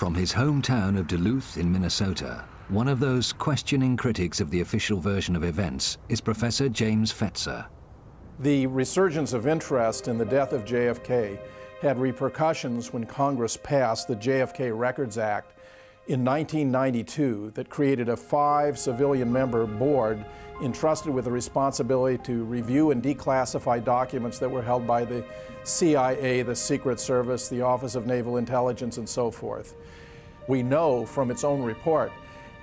From his hometown of Duluth in Minnesota, one of those questioning critics of the official version of events is Professor James Fetzer. The resurgence of interest in the death of JFK had repercussions when Congress passed the JFK Records Act in 1992 that created a 5-civilian-member board entrusted with the responsibility to review and declassify documents that were held by the CIA, the Secret Service, the Office of Naval Intelligence, and so forth. We know from its own report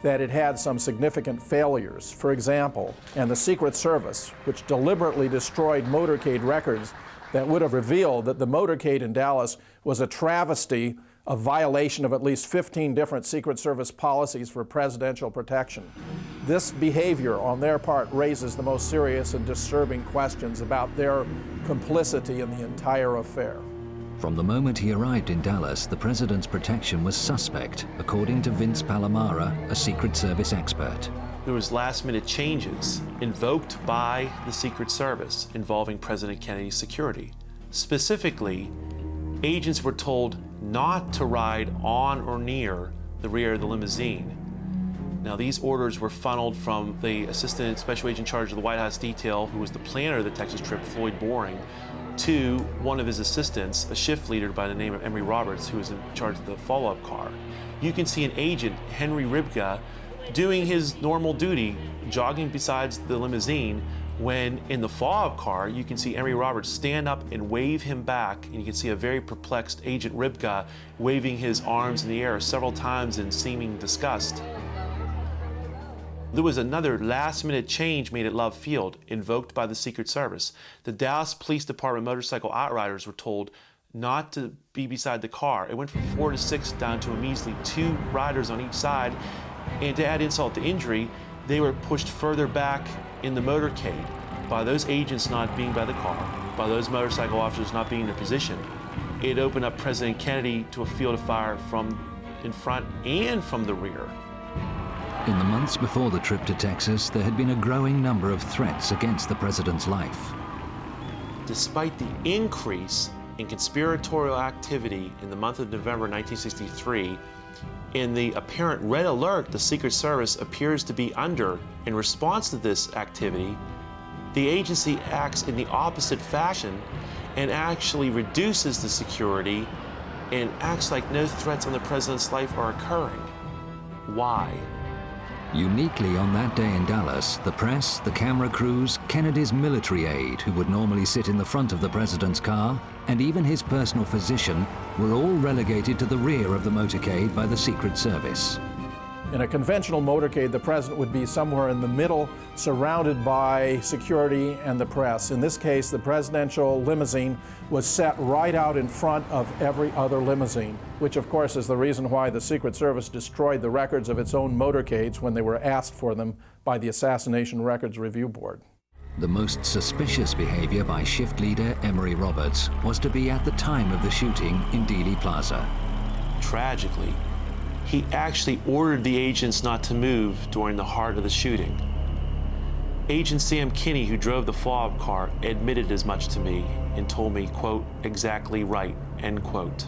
that it had some significant failures. For example, and the Secret Service, which deliberately destroyed motorcade records that would have revealed that the motorcade in Dallas was a travesty, a violation of at least 15 different Secret Service policies for presidential protection. This behavior on their part raises the most serious and disturbing questions about their complicity in the entire affair. From the moment he arrived in Dallas, the president's protection was suspect, according to Vince Palomara, a Secret Service expert. There was last-minute changes invoked by the Secret Service involving President Kennedy's security. Specifically, agents were told not to ride on or near the rear of the limousine. Now, these orders were funneled from the Assistant Special Agent in charge of the White House detail, who was the planner of the Texas trip, Floyd Boring, to one of his assistants, a shift leader by the name of Emory Roberts, who was in charge of the follow-up car. You can see an agent, Henry Ribka, doing his normal duty, jogging beside the limousine, when in the follow-up car, you can see Emory Roberts stand up and wave him back, and you can see a very perplexed Agent Ribka waving his arms in the air several times in seeming disgust. There was another last-minute change made at Love Field, invoked by the Secret Service. The Dallas Police Department motorcycle outriders were told not to be beside the car. It went from 4 to 6 down to a measly 2 riders on each side, and to add insult to injury, they were pushed further back in the motorcade by those agents not being by the car, by those motorcycle officers not being in their position. It opened up President Kennedy to a field of fire from in front and from the rear. In the months before the trip to Texas, there had been a growing number of threats against the president's life. Despite the increase in conspiratorial activity in the month of November 1963, in the apparent red alert the Secret Service appears to be under in response to this activity, the agency acts in the opposite fashion and actually reduces the security and acts like no threats on the president's life are occurring. Why? Uniquely on that day in Dallas, the press, the camera crews, Kennedy's military aide, who would normally sit in the front of the president's car, and even his personal physician were all relegated to the rear of the motorcade by the Secret Service. In a conventional motorcade, the president would be somewhere in the middle, surrounded by security and the press. In this case, the presidential limousine was set right out in front of every other limousine, which of course is the reason why the Secret Service destroyed the records of its own motorcades when they were asked for them by the Assassination Records Review Board. The most suspicious behavior by shift leader Emory Roberts was to be at the time of the shooting in Dealey Plaza. Tragically, he actually ordered the agents not to move during the heart of the shooting. Agent Sam Kinney, who drove the follow-up car, admitted as much to me and told me, quote, exactly right, end quote.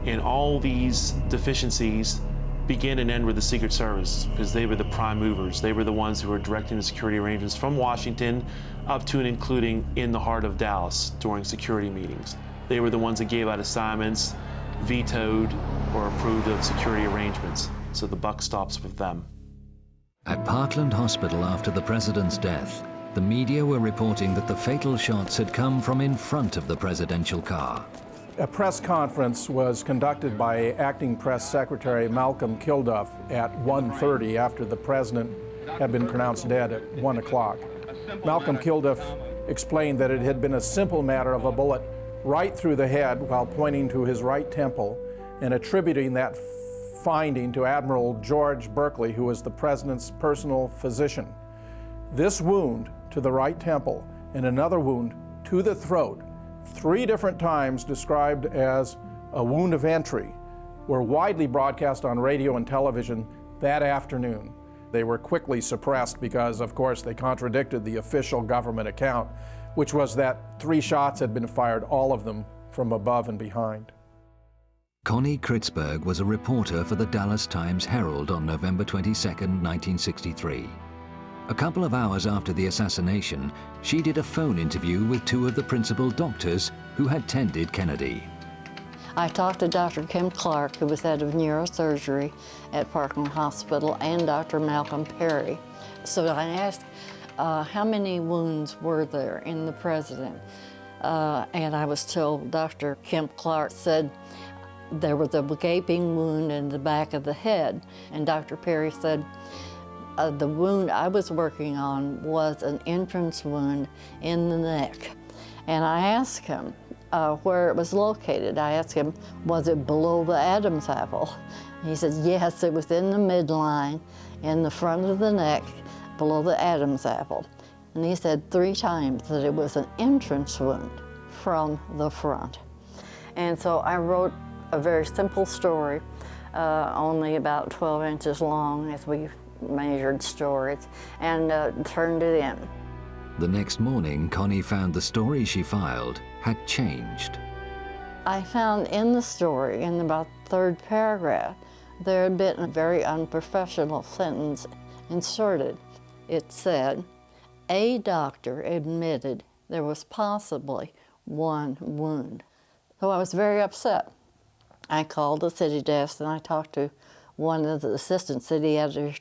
And all these deficiencies begin and end with the Secret Service, because they were the prime movers. They were the ones who were directing the security arrangements from Washington up to and including in the heart of Dallas during security meetings. They were the ones that gave out assignments, vetoed or approved of security arrangements, so the buck stops with them. At Parkland Hospital after the president's death, the media were reporting that the fatal shots had come from in front of the presidential car. A press conference was conducted by Acting Press Secretary Malcolm Kilduff at 1:30 after the president had been pronounced dead at 1 o'clock. Malcolm Kilduff explained that it had been a simple matter of a bullet right through the head while pointing to his right temple and attributing that finding to Admiral George Berkeley, who was the president's personal physician. This wound to the right temple and another wound to the throat, 3 different times described as a wound of entry, were widely broadcast on radio and television that afternoon. They were quickly suppressed because, of course, they contradicted the official government account, which was that 3 shots had been fired, all of them from above and behind. Connie Kritzberg was a reporter for the Dallas Times-Herald on November 22, 1963. A couple of hours after the assassination, she did a phone interview with two of the principal doctors who had tended Kennedy. I talked to Dr. Kim Clark, who was head of neurosurgery at Parkland Hospital, and Dr. Malcolm Perry. So I asked, how many wounds were there in the president? And I was told Dr. Kim Clark said there was a gaping wound in the back of the head. And Dr. Perry said the wound I was working on was an entrance wound in the neck. And I asked him where it was located. I asked him, was it below the Adam's apple? He said, yes, it was in the midline, in the front of the neck, below the Adam's apple. And he said 3 times that it was an entrance wound from the front. And so I wrote a very simple story, only about 12 inches long as we measured stories, and turned it in. The next morning, Connie found the story she filed had changed. I found in the story, in about the 3rd paragraph, there had been a very unprofessional sentence inserted. It said, a doctor admitted there was possibly 1 wound. So I was very upset. I called the city desk and I talked to one of the assistant city editors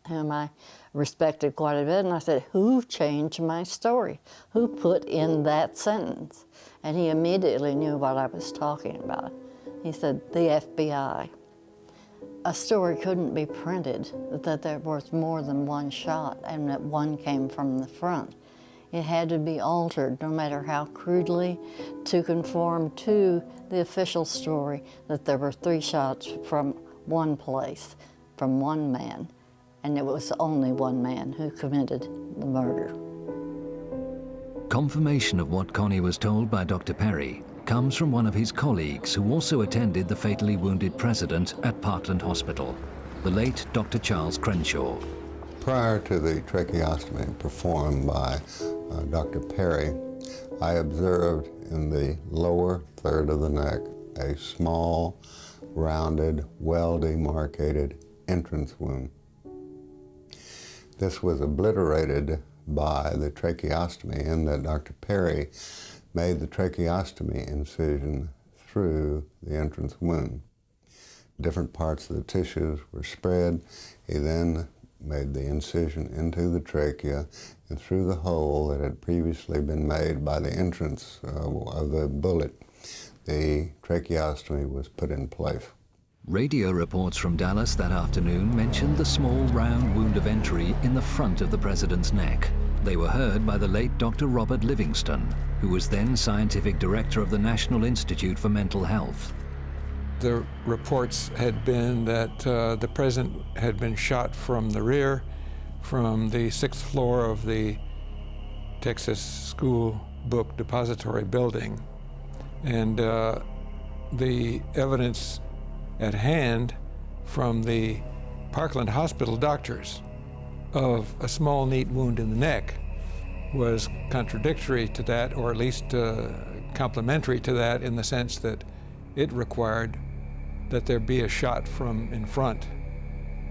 whom I respected quite a bit, and I said, who changed my story? Who put in that sentence? And he immediately knew what I was talking about. He said, the FBI. A story couldn't be printed that there was more than 1 shot and that 1 came from the front. It had to be altered, no matter how crudely, to conform to the official story that there were 3 shots from 1 place, from 1 man, and it was only 1 man who committed the murder. Confirmation of what Connie was told by Dr. Perry comes from one of his colleagues who also attended the fatally wounded president at Parkland Hospital, the late Dr. Charles Crenshaw. Prior to the tracheostomy performed by Dr. Perry, I observed in the lower third of the neck a small, rounded, well-demarcated entrance wound. This was obliterated by the tracheostomy in that Dr. Perry made the tracheostomy incision through the entrance wound. Different parts of the tissues were spread. He then made the incision into the trachea and through the hole that had previously been made by the entrance of the bullet. The tracheostomy was put in place. Radio reports from Dallas that afternoon mentioned the small round wound of entry in the front of the president's neck. They were heard by the late Dr. Robert Livingston, who was then scientific director of the National Institute for Mental Health. The reports had been that the president had been shot from the rear, from the 6th floor of the Texas School Book Depository building. And the evidence at hand from the Parkland Hospital doctors of a small, neat wound in the neck was contradictory to that, or at least complementary to that, in the sense that it required that there be a shot from in front,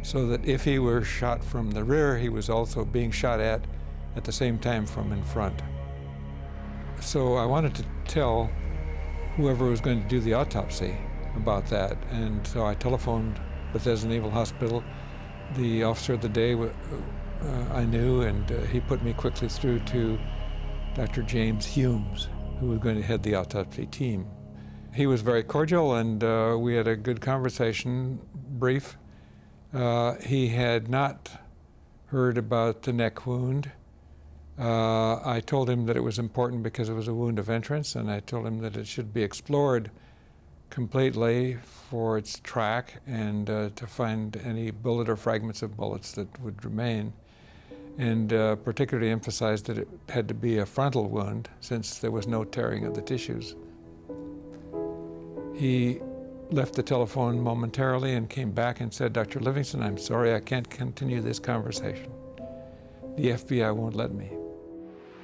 so that if he were shot from the rear, he was also being shot at the same time from in front. So I wanted to tell whoever was going to do the autopsy about that, and so I telephoned Bethesda Naval Hospital. The officer of the day I knew, and he put me quickly through to Dr. James Humes, who was going to head the autopsy team. He was very cordial, and we had a good conversation, brief. He had not heard about the neck wound. I told him that it was important because it was a wound of entrance, and I told him that it should be explored completely for its track and to find any bullet or fragments of bullets that would remain, and particularly emphasized that it had to be a frontal wound since there was no tearing of the tissues. He left the telephone momentarily and came back and said, Dr. Livingston, I'm sorry, I can't continue this conversation. The FBI won't let me.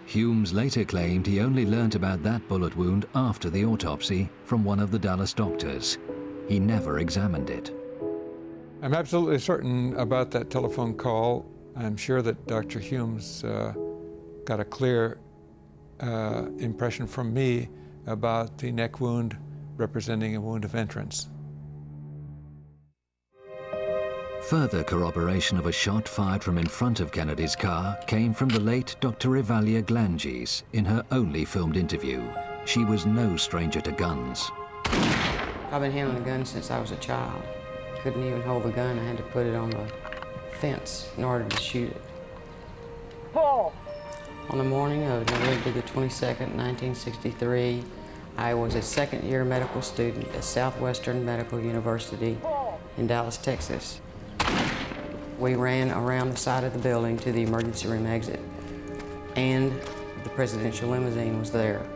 Humes later claimed he only learnt about that bullet wound after the autopsy from one of the Dallas doctors. he never examined it. I'm absolutely certain about that telephone call. I'm sure that Dr. Humes got a clear impression from me about the neck wound representing a wound of entrance. Further corroboration of a shot fired from in front of Kennedy's car came from the late Dr. Evalia Glanges in her only filmed interview. She was no stranger to guns. I've been handling a gun since I was a child. Couldn't even hold the gun. I had to put it on the fence in order to shoot it. Paul! On the morning of November the 22nd, 1963, I was a second-year medical student at Southwestern Medical University in Dallas, Texas. We ran around the side of the building to the emergency room exit, and the presidential limousine was there.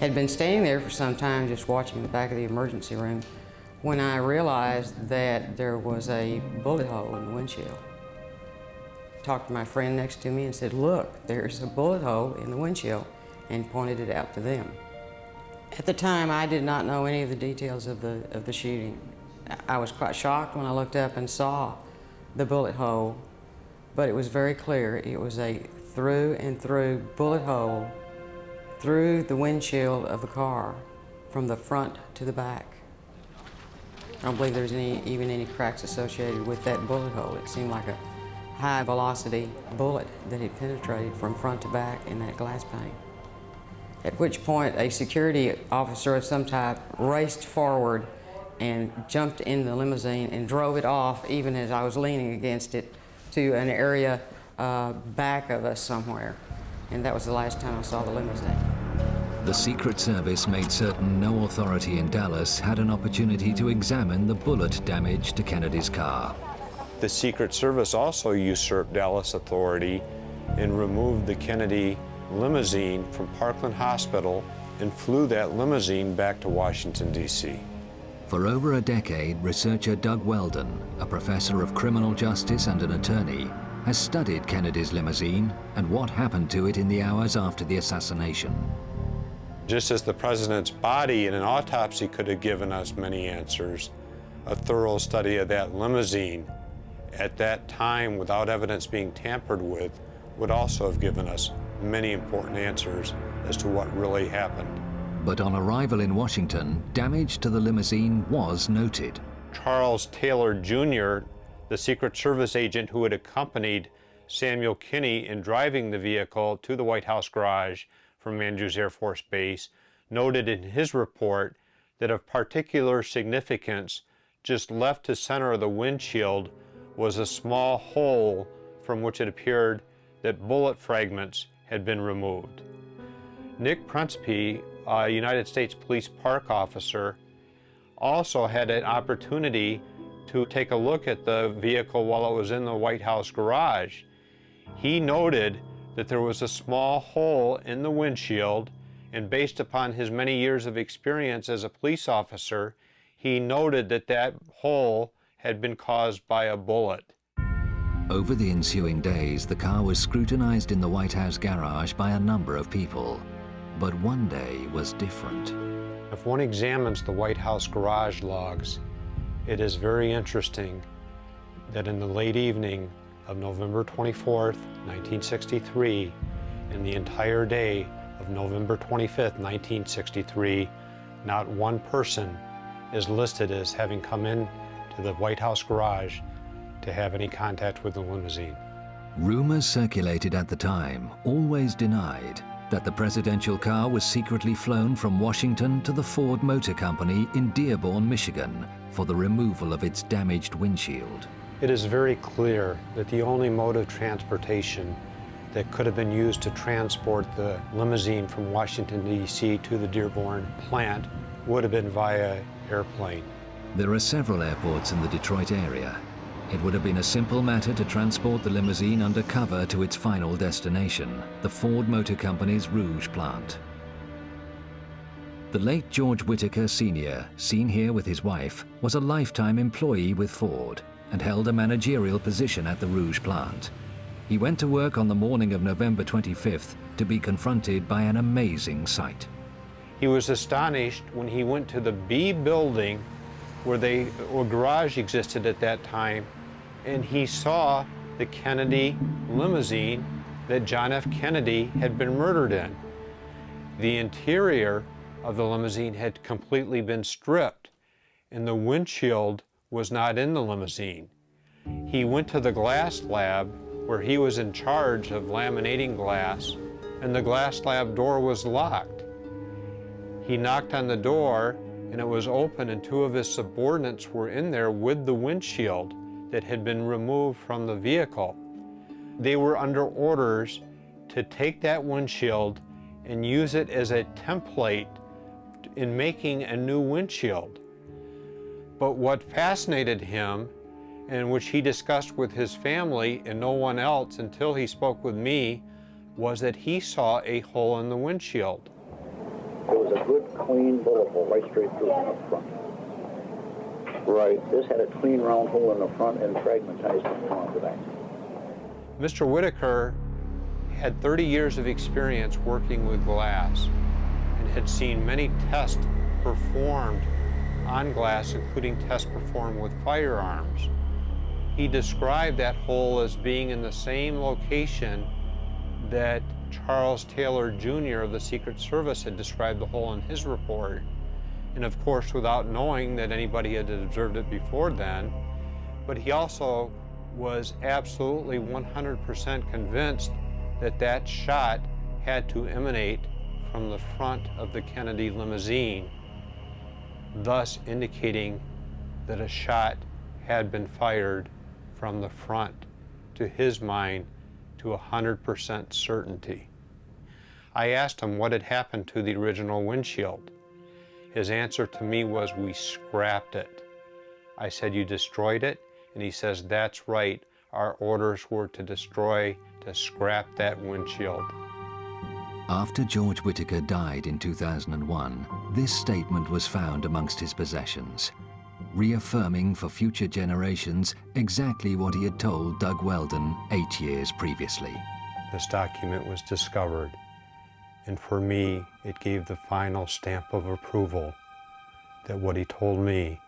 Had been standing there for some time just watching the back of the emergency room when I realized that there was a bullet hole in the windshield. Talked to my friend next to me and said, "Look, there's a bullet hole in the windshield," and pointed it out to them. At the time, I did not know any of the details of the shooting. I was quite shocked when I looked up and saw the bullet hole, but it was very clear. It was a through and through bullet hole through the windshield of the car from the front to the back. I don't believe there's even any cracks associated with that bullet hole. It seemed like a high velocity bullet that had penetrated from front to back in that glass pane. At which point a security officer of some type raced forward and jumped in the limousine and drove it off even as I was leaning against it to an area back of us somewhere. And that was the last time I saw the limousine. The Secret Service made certain no authority in Dallas had an opportunity to examine the bullet damage to Kennedy's car. The Secret Service also usurped Dallas authority and removed the Kennedy limousine from Parkland Hospital and flew that limousine back to Washington, D.C. For over a decade, researcher Doug Weldon, a professor of criminal justice and an attorney, has studied Kennedy's limousine and what happened to it in the hours after the assassination. Just as the president's body in an autopsy could have given us many answers, a thorough study of that limousine at that time without evidence being tampered with would also have given us many important answers as to what really happened. But on arrival in Washington, damage to the limousine was noted. Charles Taylor Jr., the Secret Service agent who had accompanied Samuel Kinney in driving the vehicle to the White House garage from Andrews Air Force Base, noted in his report that of particular significance, just left to center of the windshield was a small hole from which it appeared that bullet fragments had been removed. Nick Prunspy, a United States Police Park officer, also had an opportunity to take a look at the vehicle while it was in the White House garage. He noted that there was a small hole in the windshield, and based upon his many years of experience as a police officer, he noted that that hole had been caused by a bullet. Over the ensuing days, the car was scrutinized in the White House garage by a number of people. But one day was different. If one examines the White House garage logs, it is very interesting that in the late evening of November 24th, 1963, and the entire day of November 25th, 1963, not one person is listed as having come in to the White House garage to have any contact with the limousine. Rumors circulated at the time always denied that the presidential car was secretly flown from Washington to the Ford Motor Company in Dearborn, Michigan, for the removal of its damaged windshield. It is very clear that the only mode of transportation that could have been used to transport the limousine from Washington, D.C. to the Dearborn plant would have been via airplane. There are several airports in the Detroit area. It would have been a simple matter to transport the limousine under cover to its final destination, the Ford Motor Company's Rouge plant. The late George Whitaker Sr., seen here with his wife, was a lifetime employee with Ford and held a managerial position at the Rouge plant. He went to work on the morning of November 25th to be confronted by an amazing sight. He was astonished when he went to the B building where a garage existed at that time, and he saw the Kennedy limousine that John F. Kennedy had been murdered in. The interior of the limousine had completely been stripped, and the windshield was not in the limousine. He went to the glass lab where he was in charge of laminating glass, and the glass lab door was locked. He knocked on the door, and it was open, and two of his subordinates were in there with the windshield that had been removed from the vehicle. They were under orders to take that windshield and use it as a template in making a new windshield. But what fascinated him, and which he discussed with his family and no one else until he spoke with me, was that he saw a hole in the windshield. It was a good, clean bullet hole right straight through in the front. Right. This had a clean, round hole in the front and fragmentized from the front to the back. Mr. Whitaker had 30 years of experience working with glass and had seen many tests performed on glass, including tests performed with firearms. He described that hole as being in the same location that Charles Taylor Jr. of the Secret Service had described the hole in his report. And of course, without knowing that anybody had observed it before then, but he also was absolutely 100% convinced that that shot had to emanate from the front of the Kennedy limousine, thus indicating that a shot had been fired from the front, to his mind, to 100% certainty. I asked him what had happened to the original windshield. His answer to me was, "We scrapped it." I said, "You destroyed it?" And he says, "That's right. Our orders were to scrap that windshield." After George Whitaker died in 2001, this statement was found amongst his possessions, reaffirming for future generations exactly what he had told Doug Weldon 8 years previously. This document was discovered, and for me, it gave the final stamp of approval that what he told me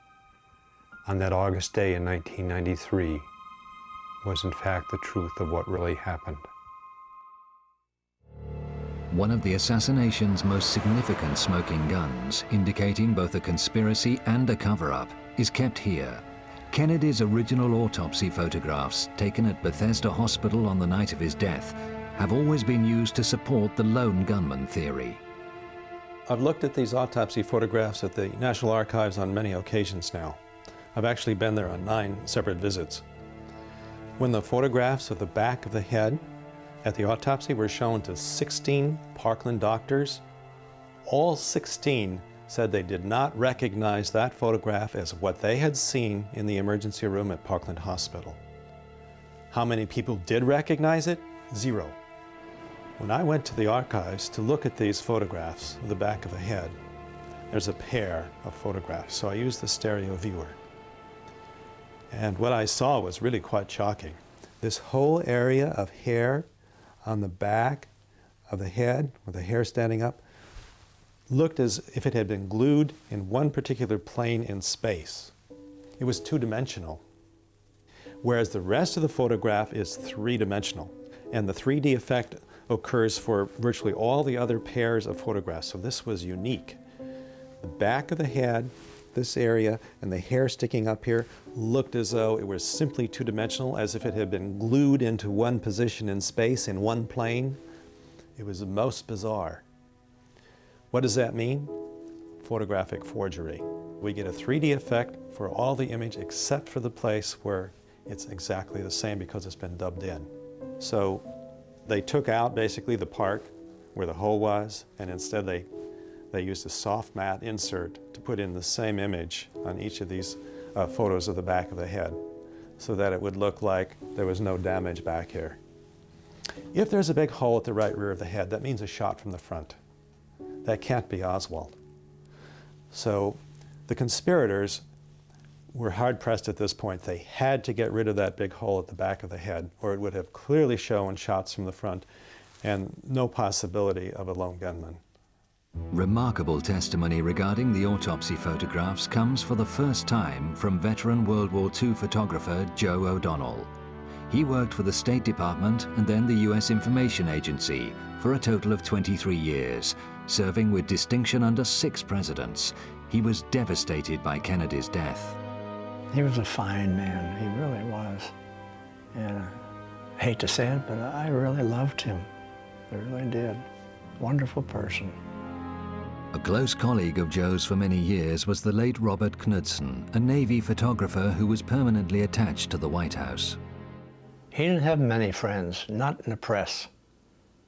on that August day in 1993 was in fact the truth of what really happened. One of the assassination's most significant smoking guns, indicating both a conspiracy and a cover-up, is kept here. Kennedy's original autopsy photographs, taken at Bethesda Hospital on the night of his death, have always been used to support the lone gunman theory. I've looked at these autopsy photographs at the National Archives on many occasions now. I've actually been there on 9 separate visits. When the photographs of the back of the head at the autopsy were shown to 16 Parkland doctors, all 16 said they did not recognize that photograph as what they had seen in the emergency room at Parkland Hospital. How many people did recognize it? 0. When I went to the archives to look at these photographs of the back of the head, there's a pair of photographs, so I used the stereo viewer. And what I saw was really quite shocking. This whole area of hair on the back of the head, with the hair standing up, looked as if it had been glued in one particular plane in space. It was 2-dimensional, whereas the rest of the photograph is 3-dimensional. And the 3D effect occurs for virtually all the other pairs of photographs, so this was unique. The back of the head, this area, and the hair sticking up here looked as though it was simply 2-dimensional, as if it had been glued into one position in space in one plane. It was the most bizarre. What does that mean? Photographic forgery. We get a 3D effect for all the image except for the place where it's exactly the same because it's been dubbed in. So they took out basically the part where the hole was, and instead they used a soft matte insert to put in the same image on each of these photos of the back of the head so that it would look like there was no damage back here. If there's a big hole at the right rear of the head, that means a shot from the front. That can't be Oswald. So the conspirators were hard-pressed at this point. They had to get rid of that big hole at the back of the head, or it would have clearly shown shots from the front and no possibility of a lone gunman. Remarkable testimony regarding the autopsy photographs comes for the first time from veteran World War II photographer Joe O'Donnell. He worked for the State Department and then the U.S. Information Agency for a total of 23 years, serving with distinction under 6 presidents. He was devastated by Kennedy's death. He was a fine man, he really was. And I hate to say it, but I really loved him. I really did. Wonderful person. A close colleague of Joe's for many years was the late Robert Knudsen, a Navy photographer who was permanently attached to the White House. He didn't have many friends, not in the press.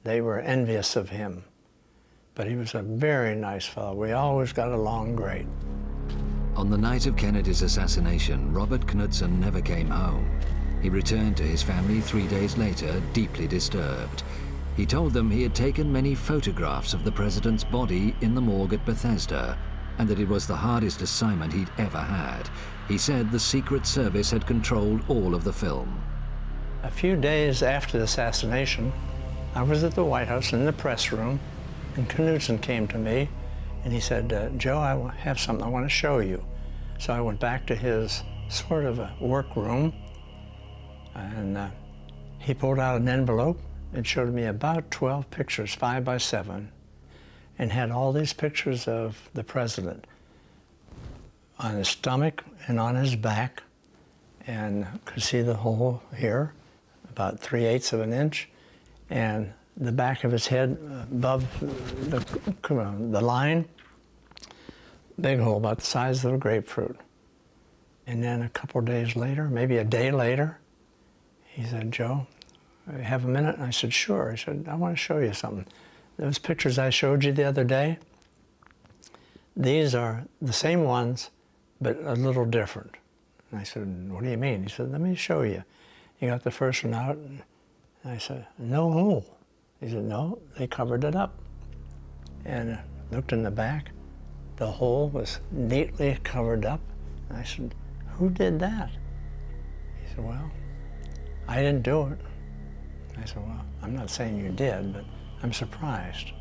They were envious of him. But he was a very nice fellow. We always got along great. On the night of Kennedy's assassination, Robert Knudsen never came home. He returned to his family 3 days later, deeply disturbed. He told them he had taken many photographs of the president's body in the morgue at Bethesda, and that it was the hardest assignment he'd ever had. He said the Secret Service had controlled all of the film. A few days after the assassination, I was at the White House in the press room, and Knudsen came to me, and he said, Joe, I have something I want to show you. So I went back to his sort of a workroom, and he pulled out an envelope and showed me about 12 pictures, 5 by 7, and had all these pictures of the president on his stomach and on his back, and could see the hole here, about 3/8 of an inch, and the back of his head above the line, big hole about the size of a grapefruit. And then a couple days later, maybe a day later, he said, Joe, have a minute? And I said, sure. He said, I want to show you something. Those pictures I showed you the other day, these are the same ones, but a little different. And I said, what do you mean? He said, let me show you. He got the first one out, and I said, no hole. He said, no, they covered it up. And I looked in the back. The hole was neatly covered up. And I said, who did that? He said, well, I didn't do it. I said, well, I'm not saying you did, but I'm surprised.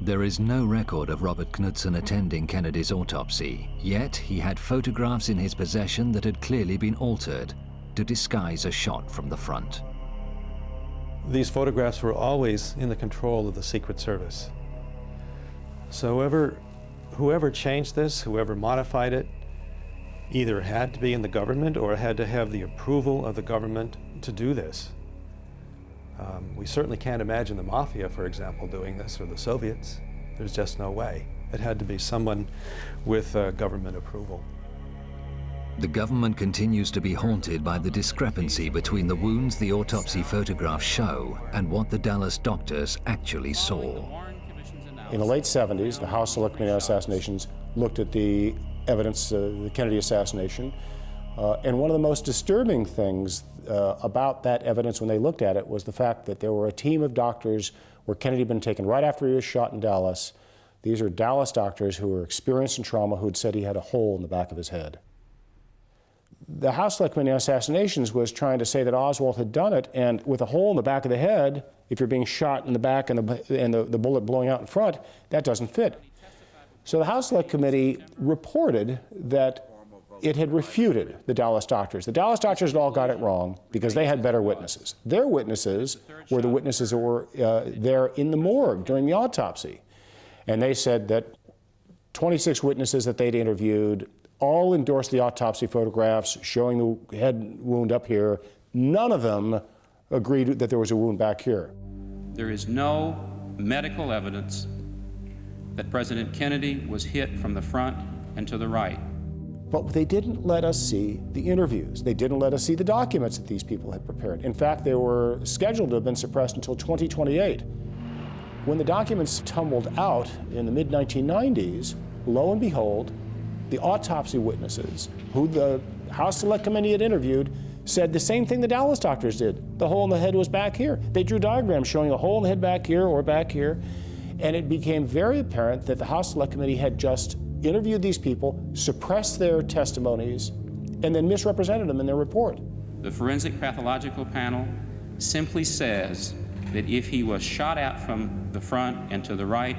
There is no record of Robert Knudsen attending Kennedy's autopsy, yet he had photographs in his possession that had clearly been altered to disguise a shot from the front. These photographs were always in the control of the Secret Service. So whoever changed this, whoever modified it, either had to be in the government or had to have the approval of the government to do this. We certainly can't imagine the Mafia, for example, doing this, or the Soviets. There's just no way. It had to be someone with government approval. The government continues to be haunted by the discrepancy between the wounds the autopsy photographs show and what the Dallas doctors actually saw. In the late 70s, the House Select Committee on Assassinations looked at the evidence of the Kennedy assassination, and one of the most disturbing things about that evidence when they looked at it was the fact that there were a team of doctors where Kennedy had been taken right after he was shot in Dallas. These are Dallas doctors who were experienced in trauma who had said he had a hole in the back of his head. The House Select Committee on Assassinations was trying to say that Oswald had done it, and with a hole in the back of the head, if you're being shot in the back and the bullet blowing out in front, that doesn't fit. So the House Select Committee reported that it had refuted the Dallas doctors. The Dallas doctors had all got it wrong because they had better witnesses. Their witnesses were the witnesses that were there in the morgue during the autopsy. And they said that 26 witnesses that they'd interviewed all endorsed the autopsy photographs showing the head wound up here. None of them agreed that there was a wound back here. There is no medical evidence that President Kennedy was hit from the front and to the right. But they didn't let us see the interviews. They didn't let us see the documents that these people had prepared. In fact, they were scheduled to have been suppressed until 2028. When the documents tumbled out in the mid-1990s, lo and behold, the autopsy witnesses, who the House Select Committee had interviewed, said the same thing the Dallas doctors did. The hole in the head was back here. They drew diagrams showing a hole in the head back here or back here, and it became very apparent that the House Select Committee had just interviewed these people, suppressed their testimonies, and then misrepresented them in their report. The forensic pathological panel simply says that if he was shot at from the front and to the right,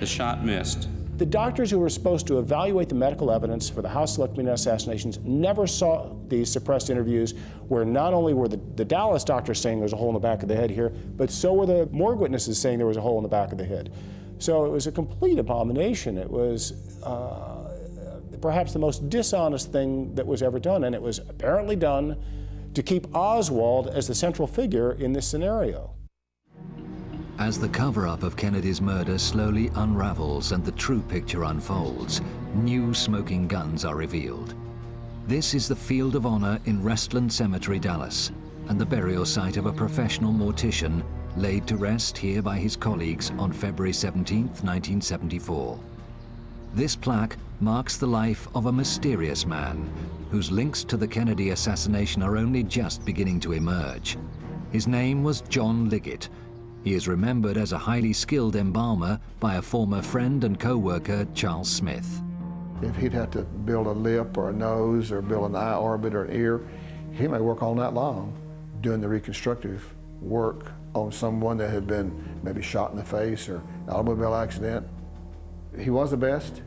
The shot missed. The doctors who were supposed to evaluate the medical evidence for the House Select Committee on Assassinations never saw these suppressed interviews where not only were the Dallas doctors saying there's a hole in the back of the head here, but so were the morgue witnesses saying there was a hole in the back of the head. So it was a complete abomination. It was perhaps the most dishonest thing that was ever done, and it was apparently done to keep Oswald as the central figure in this scenario. As the cover-up of Kennedy's murder slowly unravels and the true picture unfolds, new smoking guns are revealed. This is the Field of Honor in Restland Cemetery, Dallas, and the burial site of a professional mortician laid to rest here by his colleagues on February 17, 1974. This plaque marks the life of a mysterious man whose links to the Kennedy assassination are only just beginning to emerge. His name was John Liggett. He is remembered as a highly skilled embalmer by a former friend and co-worker, Charles Smith. If he'd have to build a lip or a nose or build an eye orbit or an ear, he may work all night long doing the reconstructive work on someone that had been maybe shot in the face or automobile accident. He was the best.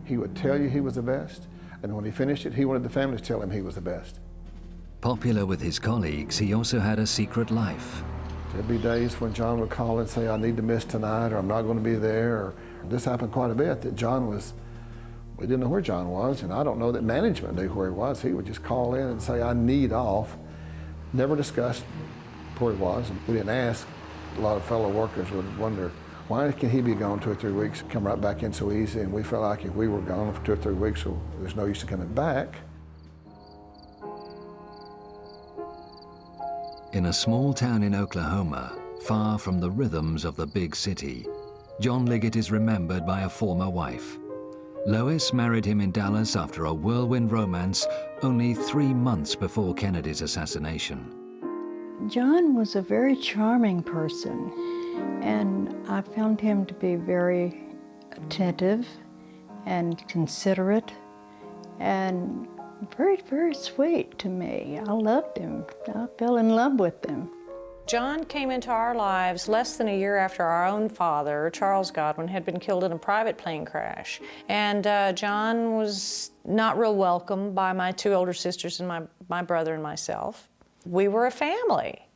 He would tell you he was the best. And when he finished it, he wanted the family to tell him he was the best. Popular with his colleagues, he also had a secret life. There'd be days when John would call and say, I need to miss tonight, or I'm not going to be there. Or this happened quite a bit, that John was, we didn't know where John was, and I don't know that management knew where he was. He would just call in and say, I need off. Never discussed where he was, and we didn't ask. A lot of fellow workers would wonder, why can he be gone 2 or 3 weeks, come right back in so easy? And we felt like if we were gone for 2 or 3 weeks, so there's no use in coming back. In a small town in Oklahoma, far from the rhythms of the big city, John Liggett is remembered by a former wife. Lois married him in Dallas after a whirlwind romance only 3 months before Kennedy's assassination. John was a very charming person, and I found him to be very attentive and considerate and very, very sweet to me. I loved him. I fell in love with him. John came into our lives less than a year after our own father, Charles Godwin, had been killed in a private plane crash. And John was not real welcome by my 2 older sisters and my brother and myself. We were a family,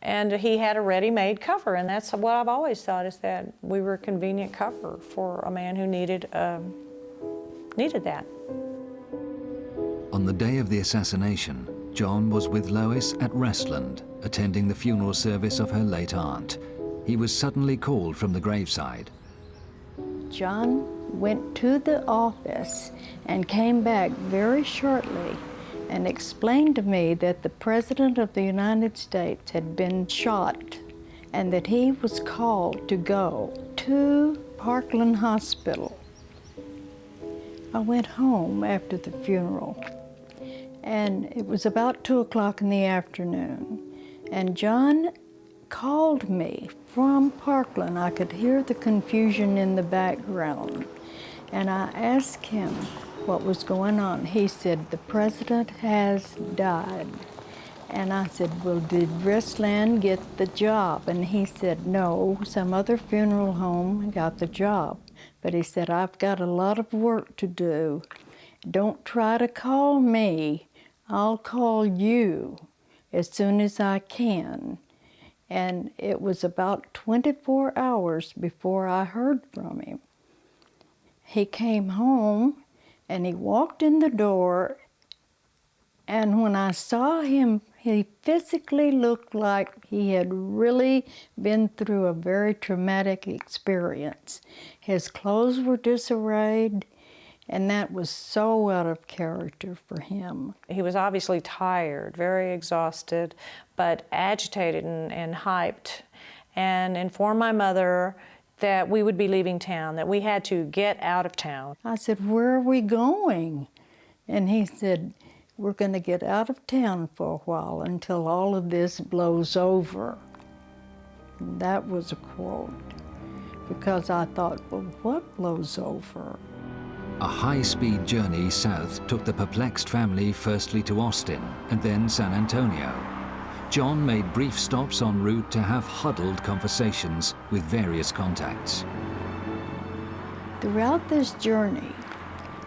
and he had a ready-made cover, and that's what I've always thought, is that we were a convenient cover for a man who needed that. On the day of the assassination, John was with Lois at Restland, attending the funeral service of her late aunt. He was suddenly called from the graveside. John went to the office and came back very shortly and explained to me that the President of the United States had been shot and that he was called to go to Parkland Hospital. I went home after the funeral, and it was about 2 o'clock in the afternoon, and John called me from Parkland. I could hear the confusion in the background, and I asked him what was going on. He said, the president has died. And I said, well, did Restland get the job? And he said, no, some other funeral home got the job. But he said, I've got a lot of work to do. Don't try to call me. I'll call you as soon as I can. And it was about 24 hours before I heard from him. He came home and he walked in the door, and when I saw him, he physically looked like he had really been through a very traumatic experience. His clothes were disarrayed, and that was so out of character for him. He was obviously tired, very exhausted, but agitated and hyped, and informed my mother that we would be leaving town, that we had to get out of town. I said, where are we going? And he said, we're going to get out of town for a while until all of this blows over. And that was a quote, because I thought, well, what blows over? A high-speed journey south took the perplexed family firstly to Austin and then San Antonio. John made brief stops en route to have huddled conversations with various contacts. Throughout this journey,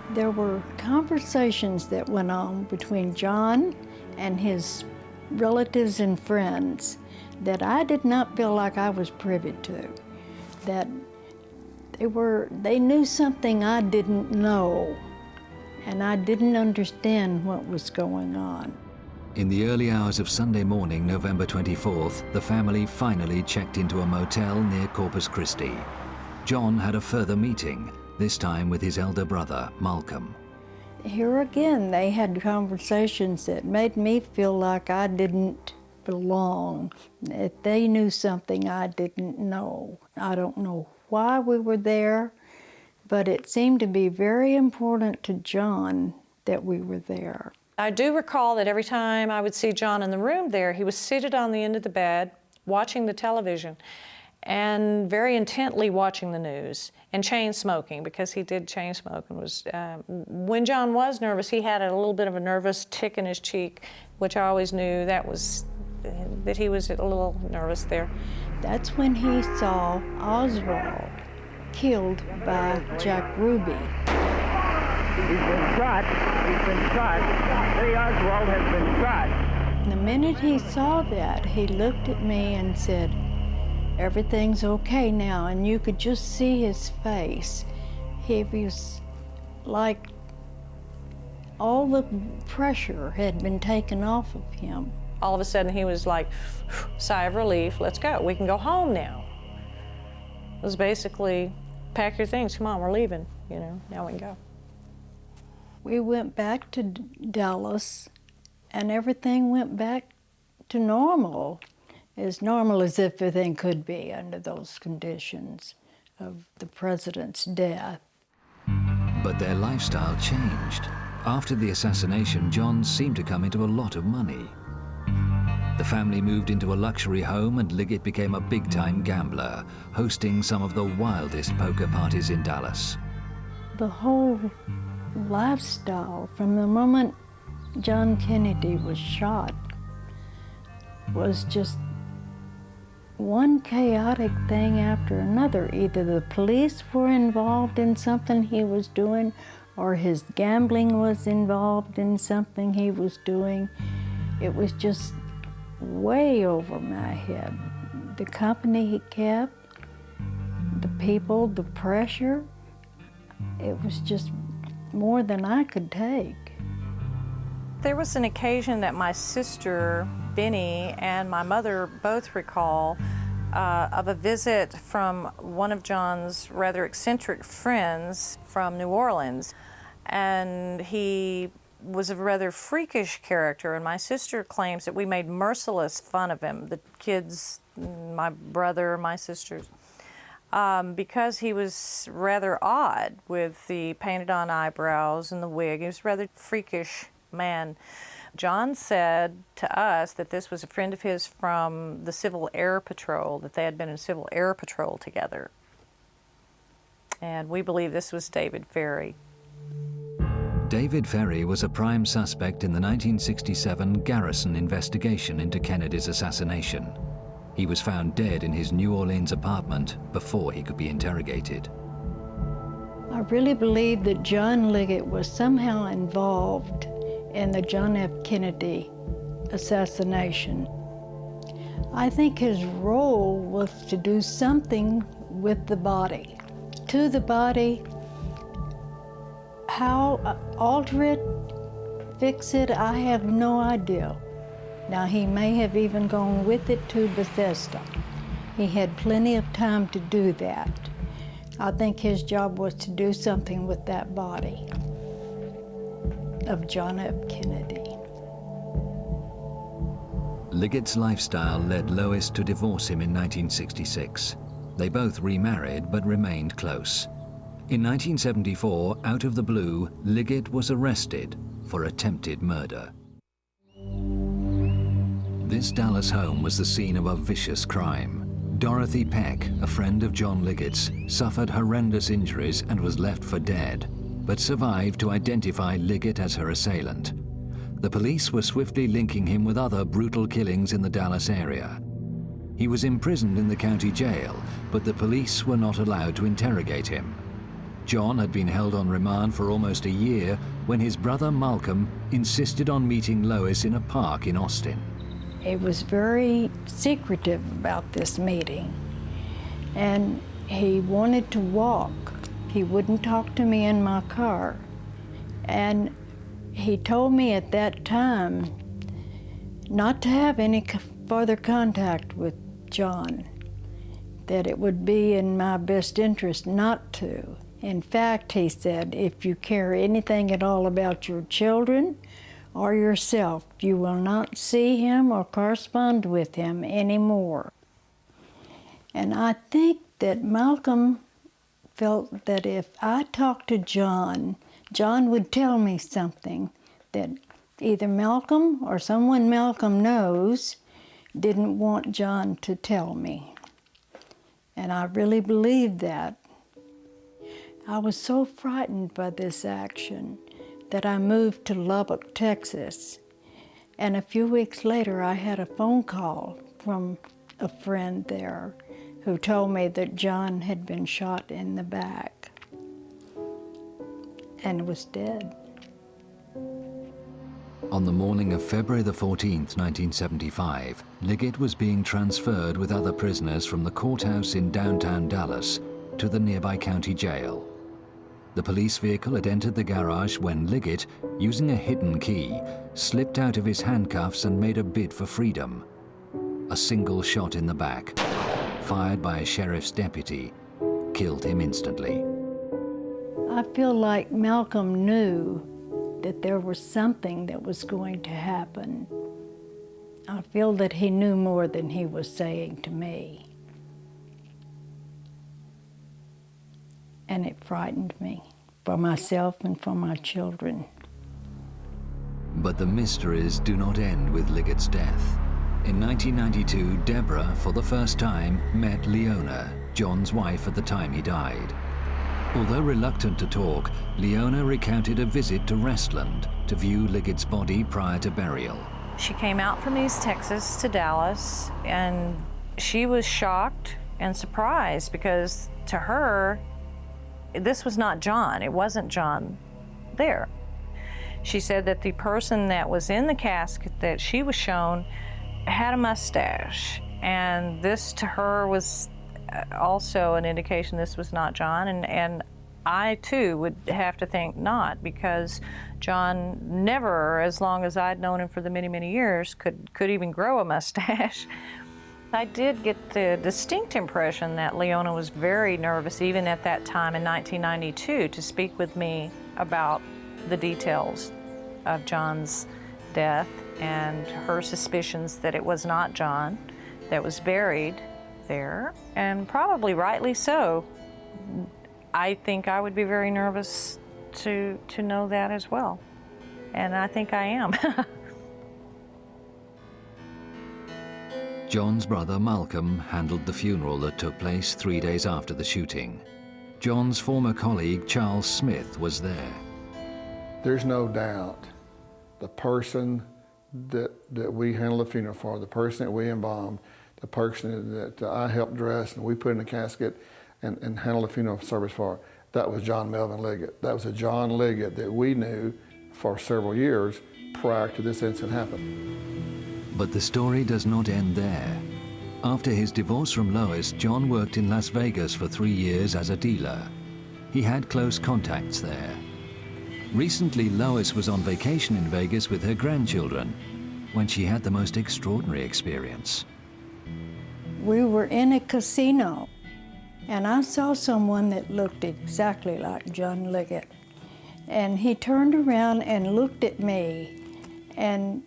there were conversations that went on between John and his relatives and friends that I did not feel like I was privy to. That they knew something I didn't know, and I didn't understand what was going on. In the early hours of Sunday morning, November 24th, the family finally checked into a motel near Corpus Christi. John had a further meeting, this time with his elder brother, Malcolm. Here again, they had conversations that made me feel like I didn't belong, that they knew something I didn't know. I don't know why we were there, but it seemed to be very important to John that we were there. I do recall that every time I would see John in the room there, he was seated on the end of the bed, watching the television, and very intently watching the news, and chain smoking, because he did chain smoke. And was when John was nervous, he had a little bit of a nervous tick in his cheek, which I always knew that he was a little nervous there. That's when he saw Oswald killed by Jack Ruby. He's been shot. He's been shot. Lee Oswald has been shot. The minute he saw that, he looked at me and said, "Everything's okay now," and you could just see his face. He was like all the pressure had been taken off of him. All of a sudden he was like, sigh of relief, let's go, we can go home now. It was basically, pack your things, come on, we're leaving, now we can go. We went back to Dallas, and everything went back to normal as everything could be under those conditions of the president's death. But their lifestyle changed. After the assassination, John seemed to come into a lot of money. The family moved into a luxury home, and Liggett became a big-time gambler, hosting some of the wildest poker parties in Dallas. The whole lifestyle, from the moment John Kennedy was shot, was just one chaotic thing after another. Either the police were involved in something he was doing, or his gambling was involved in something he was doing. It was just way over my head. The company he kept, the people, the pressure, it was just more than I could take. There was an occasion that my sister, Benny, and my mother both recall of a visit from one of John's rather eccentric friends from New Orleans. And he was a rather freakish character, and my sister claims that we made merciless fun of him, the kids, my brother, my sisters, because he was rather odd with the painted on eyebrows and the wig. He was a rather freakish man. John said to us that this was a friend of his from the Civil Air Patrol, that they had been in Civil Air Patrol together. And we believe this was David Ferry. David Ferry was a prime suspect in the 1967 Garrison investigation into Kennedy's assassination. He was found dead in his New Orleans apartment before he could be interrogated. I really believe that John Liggett was somehow involved in the John F. Kennedy assassination. I think his role was to do something with the body. To the body, how alter it, fix it, I have no idea. Now, he may have even gone with it to Bethesda. He had plenty of time to do that. I think his job was to do something with that body of John F. Kennedy. Liggett's lifestyle led Lois to divorce him in 1966. They both remarried but remained close. In 1974, out of the blue, Liggett was arrested for attempted murder. This Dallas home was the scene of a vicious crime. Dorothy Peck, a friend of John Liggett's, suffered horrendous injuries and was left for dead, but survived to identify Liggett as her assailant. The police were swiftly linking him with other brutal killings in the Dallas area. He was imprisoned in the county jail, but the police were not allowed to interrogate him. John had been held on remand for almost a year when his brother Malcolm insisted on meeting Lois in a park in Austin. He was very secretive about this meeting, and he wanted to walk. He wouldn't talk to me in my car. And he told me at that time not to have any further contact with John, that it would be in my best interest not to. In fact, he said, if you care anything at all about your children or yourself, you will not see him or correspond with him anymore. And I think that Malcolm felt that if I talked to John, John would tell me something that either Malcolm or someone Malcolm knows didn't want John to tell me. And I really believed that. I was so frightened by this action that I moved to Lubbock, Texas. And a few weeks later, I had a phone call from a friend there who told me that John had been shot in the back and was dead. On the morning of February the 14th, 1975, Liggett was being transferred with other prisoners from the courthouse in downtown Dallas to the nearby county jail. The police vehicle had entered the garage when Liggett, using a hidden key, slipped out of his handcuffs and made a bid for freedom. A single shot in the back, fired by a sheriff's deputy, killed him instantly. I feel like Malcolm knew that there was something that was going to happen. I feel that he knew more than he was saying to me. And it frightened me for myself and for my children. But the mysteries do not end with Liggett's death. In 1992, Deborah, for the first time, met Leona, John's wife at the time he died. Although reluctant to talk, Leona recounted a visit to Restland to view Liggett's body prior to burial. She came out from East Texas to Dallas, and she was shocked and surprised because to her, this was not John. It wasn't John there. She said that the person that was in the casket that she was shown had a mustache, and this to her was also an indication this was not John, and I too would have to think not, because John never, as long as I'd known him for the many, many years, could even grow a mustache. I did get the distinct impression that Leona was very nervous, even at that time in 1992, to speak with me about the details of John's death and her suspicions that it was not John that was buried there, and probably rightly so. I think I would be very nervous to know that as well, and I think I am. John's brother Malcolm handled the funeral that took place 3 days after the shooting. John's former colleague Charles Smith was there. There's no doubt the person that we handled the funeral for, the person that we embalmed, the person that I helped dress and we put in a casket and handled the funeral service for, that was John Melvin Liggett. That was a John Liggett that we knew for several years prior to this incident happening. But the story does not end there. After his divorce from Lois, John worked in Las Vegas for 3 years as a dealer. He had close contacts there. Recently, Lois was on vacation in Vegas with her grandchildren when she had the most extraordinary experience. We were in a casino, and I saw someone that looked exactly like John Liggett. And he turned around and looked at me and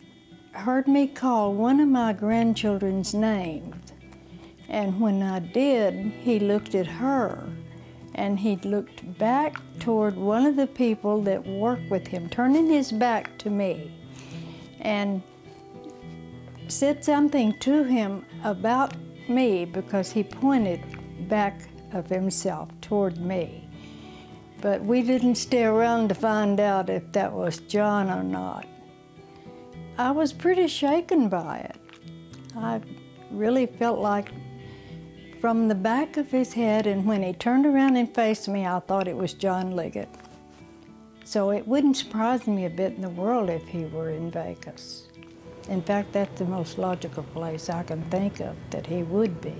heard me call one of my grandchildren's names. And when I did, he looked at her, and he looked back toward one of the people that worked with him, turning his back to me, and said something to him about me because he pointed back of himself toward me. But we didn't stay around to find out if that was John or not. I was pretty shaken by it. I really felt like from the back of his head, and when he turned around and faced me, I thought it was John Liggett. So it wouldn't surprise me a bit in the world if he were in Vegas. In fact, that's the most logical place I can think of that he would be.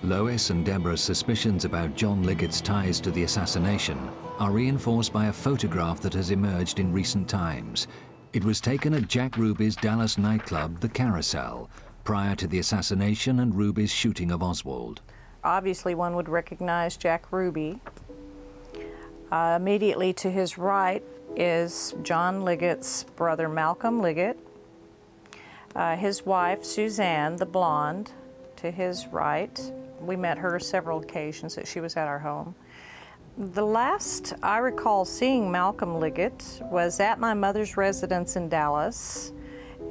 Lois and Deborah's suspicions about John Liggett's ties to the assassination are reinforced by a photograph that has emerged in recent times. It was taken at Jack Ruby's Dallas nightclub, The Carousel, prior to the assassination and Ruby's shooting of Oswald. Obviously, one would recognize Jack Ruby. Immediately to his right is John Liggett's brother, Malcolm Liggett. His wife, Suzanne, the blonde, to his right. We met her several occasions that she was at our home. The last I recall seeing Malcolm Liggett was at my mother's residence in Dallas,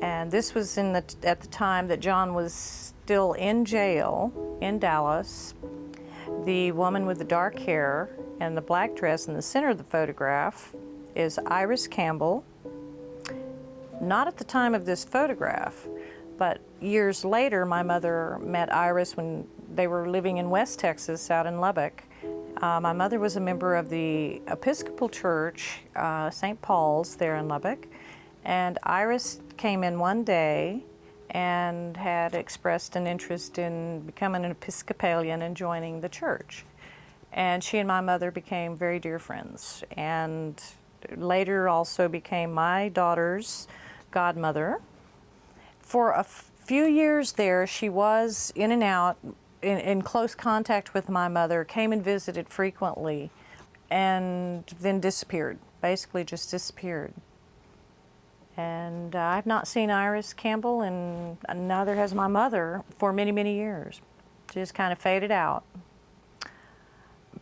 and this was at the time that John was still in jail in Dallas. The woman with the dark hair and the black dress in the center of the photograph is Iris Campbell. Not at the time of this photograph, but years later, my mother met Iris when they were living in West Texas, out in Lubbock. My mother was a member of the Episcopal Church, St. Paul's, there in Lubbock, and Iris came in one day and had expressed an interest in becoming an Episcopalian and joining the church. And she and my mother became very dear friends, and later also became my daughter's godmother. For a few years there, she was in and out, in close contact with my mother, came and visited frequently, and then disappeared, basically just disappeared. And I've not seen Iris Campbell, and neither has my mother, for many, many years. She just kind of faded out.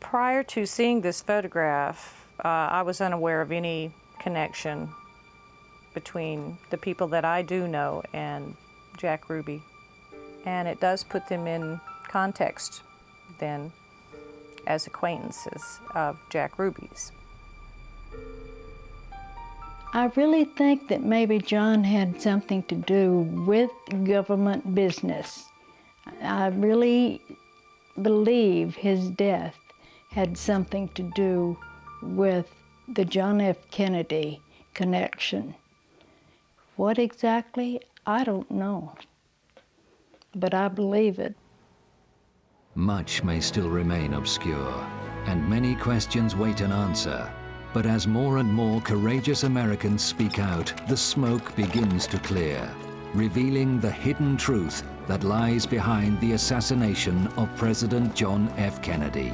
Prior to seeing this photograph, I was unaware of any connection between the people that I do know and Jack Ruby. And it does put them in context then as acquaintances of Jack Ruby's. I really think that maybe John had something to do with government business. I really believe his death had something to do with the John F. Kennedy connection. What exactly, I don't know, but I believe it. Much may still remain obscure, and many questions wait an answer. But as more and more courageous Americans speak out, the smoke begins to clear, revealing the hidden truth that lies behind the assassination of President John F. Kennedy.